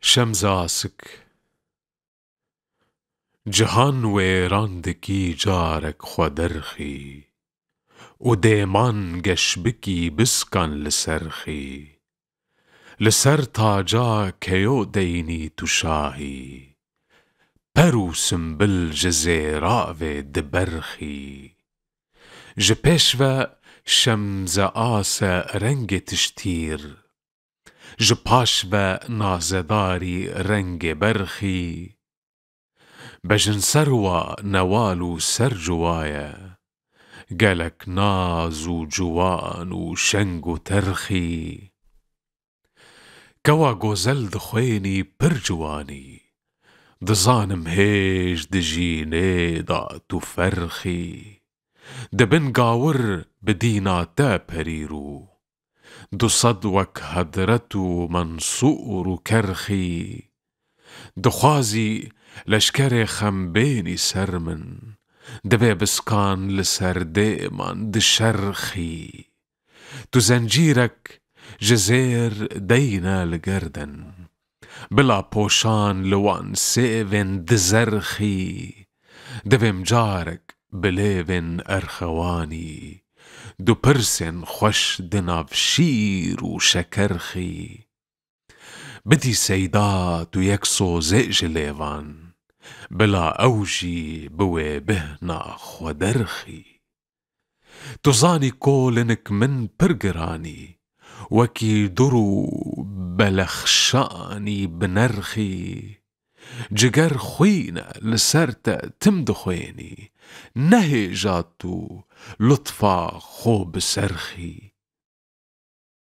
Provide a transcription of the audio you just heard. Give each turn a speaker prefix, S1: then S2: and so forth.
S1: شمزاسك جهان ويراندكي جارك خودرخي وديمان قشبكي بسكن لسرخي لسر تاجا كيو ديني تشاهي بروسم بالجزيراوي دبرخي جبشوا شمزة آسا رنگ تشتير جباشوا نازداري رنگ برخي بجن سروا نوالو سر جوايا قالك ناز وجوان وشنگ وترخي كوا غوزل دخويني برجواني دزانم هيج دجيني دا تفرخي دبن قاور بدينا تا بريرو دو صدوك هدرتو منصور كرخي دخوازي لشكري خمبيني سرمن دبي بسكان لسر ديمان دشرخي تو زنجيرك جزير دينا لقردن بلا بوشان لوان سيفن دزرخي دبي مجارك بليفن أرخواني دو برسن خوش دناف شير وشكرخي بدي سيدات ويكسو زئج ليفان بلا أوجي بوي بهنا خودرخي تزاني كولنك من برقراني وكي درو بلخشاني بنرخي جگر خوينا لسرتا تمدخويني نهي جاتو لطفا خو بسرخي